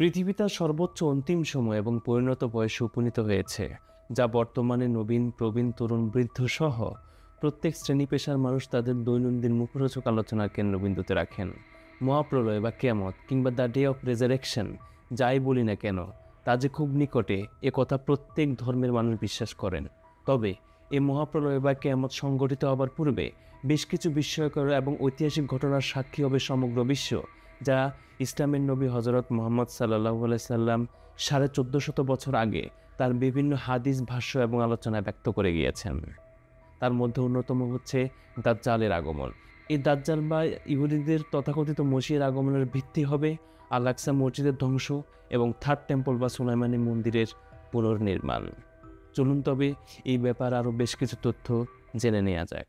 পৃথিবী তার সর্বোচ্চ অন্তিম সময় এবং পরিণত বয়সে উপনীত হয়েছে, যা বর্তমানে নবীন, প্রবীণ, তরুণ, বৃদ্ধ সহ প্রত্যেক শ্রেণী পেশার মানুষ তাদের দৈনন্দিন মুখরোচক আলোচনার কেন্দ্রবিন্দুতে রাখেন। মহাপ্রলয় বা কিয়ামত কিংবা দ্য ডে অফ রেজারেকশন যাই বলি না কেন, তা যে খুব নিকটে, এ কথা প্রত্যেক ধর্মের মানুষ বিশ্বাস করেন। তবে এই মহাপ্রলয় বা কিয়ামত সংঘটিত হবার পূর্বে বেশ কিছু বিস্ময়কর এবং ঐতিহাসিক ঘটনার সাক্ষী হবে সমগ্র বিশ্ব, যা ইসলামের নবী হজরত মুহাম্মদ সাল্লাল্লাহু আলাইহি সাল্লাম 1450 বছর আগে তার বিভিন্ন হাদিস, ভাষ্য এবং আলোচনায় ব্যক্ত করে গিয়েছেন। তার মধ্যে অন্যতম হচ্ছে দাজ্জালের আগমন। এই দাজ্জাল বা ইহুদিদের তথাকথিত মসিহের আগমনের ভিত্তি হবে আল আকসা মসজিদের ধ্বংস এবং থার্ড টেম্পল বা সুলাইমানি মন্দিরের পুনর্নির্মাণ। চলুন তবে এই ব্যাপারে আরও বেশ কিছু তথ্য জেনে নেওয়া যাক।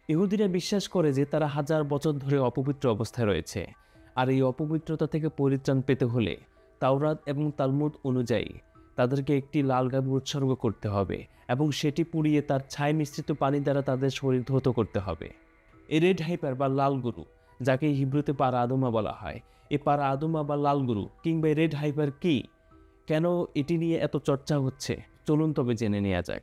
ইহুদিরা বিশ্বাস করে যে তারা হাজার বছর ধরে অপবিত্র অবস্থায় রয়েছে, আর এই অপবিত্রতা থেকে পরিত্রাণ পেতে হলে তাওরাত এবং তালমুদ অনুযায়ী তাদেরকে একটি লাল গাভী উৎসর্গ করতে হবে এবং সেটি পুড়িয়ে তার ছাই মিশ্রিত পানি দ্বারা তাদের শরীর ধৌত করতে হবে। এই রেড হাইপার বা লাল গরু, যাকে হিব্রুতে পারা আদমা বলা হয়, এই পারা আদমা বা লাল গরু কিংবা রেড হাইপার কি, কেন এটি নিয়ে এত চর্চা হচ্ছে, চলুন তবে জেনে নেওয়া যাক।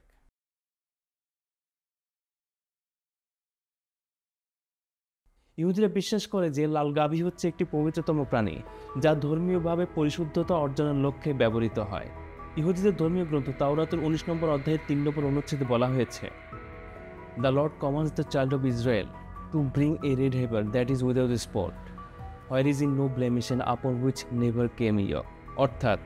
ইহুদিরা বিশ্বাস করে যে লাল গাভী হচ্ছে একটি পবিত্রতম প্রাণী, যা ধর্মীয়ভাবে পরিশুদ্ধতা অর্জনের লক্ষ্যে ব্যবহৃত হয়। ইহুদিদের ধর্মীয় গ্রন্থ তাওরাতের 19 নম্বর অধ্যায়ের 3 নম্বর অনুচ্ছেদে বলা হয়েছে, the lord commands the child of Israel to bring a red heifer that is without spot, where is in no blemish upon which never came year. অর্থাৎ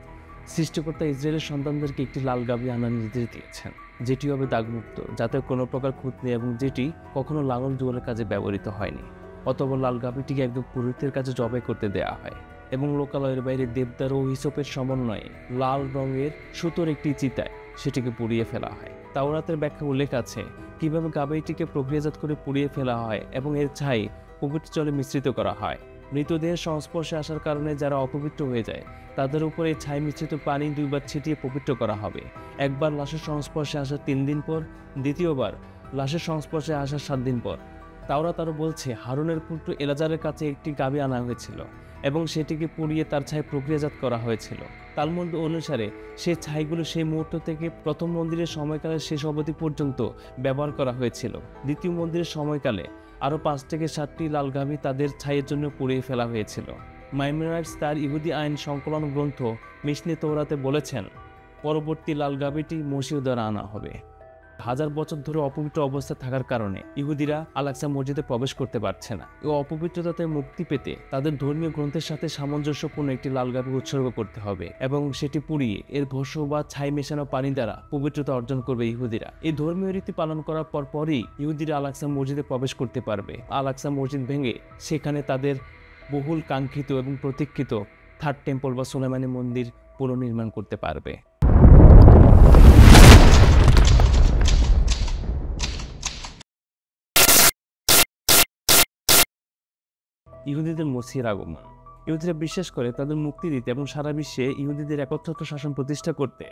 সৃষ্টিকর্তা ইসরায়েলের সন্তানদেরকে একটি লাল গাভী আনার নির্দেশ দিয়েছেন, যেটি হবে দাগমুক্ত, যাতে কোনো প্রকার খুঁত নেই এবং যেটি কখনো লালন জোয়ারের কাজে ব্যবহৃত হয়নি। অতঃপর লাল গাভীটিকে একদম পুরোহিতের কাছে জবাই করতে দেওয়া হয় এবং লোকালয়ের বাইরে দেবদার ও হিসোপের সমন্বয়ে লাল রঙের সুতোর একটি চিতায় সেটিকে পুড়িয়ে ফেলা হয়। তাওরাতের ব্যাখ্যা উল্লেখ আছে কিভাবে গাভীটিকে প্রক্রিয়াজাত করে পুড়িয়ে ফেলা হয় এবং এর ছাই পবিত্র জলে মিশ্রিত করা হয়। মৃতদেহের সংস্পর্শে আসার কারণে যারা অপবিত্র হয়ে যায় তাদের উপর এই ছাই মিশ্রিত পানি 2 বার ছিটিয়ে পবিত্র করা হবে। একবার লাশের সংস্পর্শে আসার 3 দিন পর, দ্বিতীয়বার লাশের সংস্পর্শে আসার 7 দিন পর। তাওরাত আরও বলছে হারুনের পুত্র এলাজারের কাছে একটি গাভী আনা হয়েছিল এবং সেটিকে পুড়িয়ে তার ছাই প্রক্রিয়াজাত করা হয়েছিল। তালমুদ অনুসারে সেই ছাইগুলো সেই মুহূর্ত থেকে প্রথম মন্দিরের সময়কালের শেষ অবধি পর্যন্ত ব্যবহার করা হয়েছিল। দ্বিতীয় মন্দিরের সময়কালে আরও 5 থেকে 7টি লাল গাভী তাদের ছাইয়ের জন্য পুড়িয়ে ফেলা হয়েছিল। মাইমোনাইডস তার ইহুদি আইন সংকলন গ্রন্থ মিশনে তৌরাতে বলেছেন, পরবর্তী লাল গাভীটি মসিহ দ্বারা আনা হবে। হাজার বছর ধরে অপবিত্র অবস্থায় থাকার কারণে ইহুদিরা আল আকসা মসজিদে প্রবেশ করতে পারছে না। এই অপবিত্রতা থেকে মুক্তি পেতে তাদের ধর্মীয় গ্রন্থের সাথে সামঞ্জস্যপূর্ণ একটি লাল গাভী উৎসর্গ করতে হবে এবং সেটি পুড়িয়ে এর ভস্ম বা ছাই মেশানো পানি দ্বারা পবিত্রতা অর্জন করবে ইহুদিরা। এই ধর্মীয় রীতি পালন করার পরই ইহুদিরা আল আকসা মসজিদে প্রবেশ করতে পারবে। আল আকসা মসজিদ ভেঙে সেখানে তাদের বহুল কাঙ্ক্ষিত এবং প্রতীক্ষিত থার্ড টেম্পল বা সুলাইমানি মন্দির পুনর্নির্মাণ করতে পারবে। ইহুদিদের মসিহের আগমন। ইহুদিরা বিশ্বাস করে তাদের মুক্তি দিতে এবং সারা বিশ্বে ইহুদিদের একচ্ছত্র শাসন প্রতিষ্ঠা করতে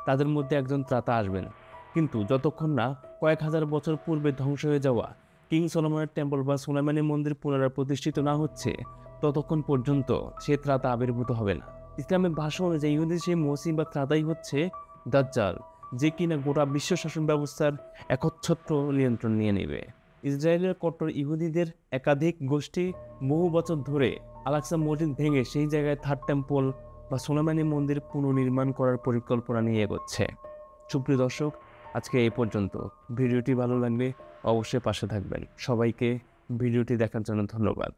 তাদের মধ্যে একজন ত্রাতা আসবেন। কিন্তু যতক্ষণ না কয়েক হাজার বছর পূর্বে ধ্বংস হয়ে যাওয়া কিং সলোমনের টেম্পল বা সুলাইমানি মন্দির পুনরায় প্রতিষ্ঠিত না হচ্ছে, ততক্ষণ পর্যন্ত সে ত্রাতা আবির্ভূত হবে না। ইসলামের ভাষা অনুযায়ী ইহুদির সেই মসিহ বা ত্রাতাই হচ্ছে দাজ্জাল, যে কিনা গোটা বিশ্ব শাসন ব্যবস্থার একচ্ছত্র নিয়ন্ত্রণ নিয়ে নেবে। ইসরায়েলের কট্টর ইহুদিদের একাধিক গোষ্ঠী বহু বছর ধরে আল আকসা মসজিদ ভেঙে সেই জায়গায় থার্ড টেম্পল বা সুলাইমানি মন্দির পুনর্নির্মাণ করার পরিকল্পনা নিয়ে এগোচ্ছে। সুপ্রিয় দর্শক, আজকে এই পর্যন্ত। ভিডিওটি ভালো লাগলে অবশ্যই পাশে থাকবেন। সবাইকে ভিডিওটি দেখার জন্য ধন্যবাদ।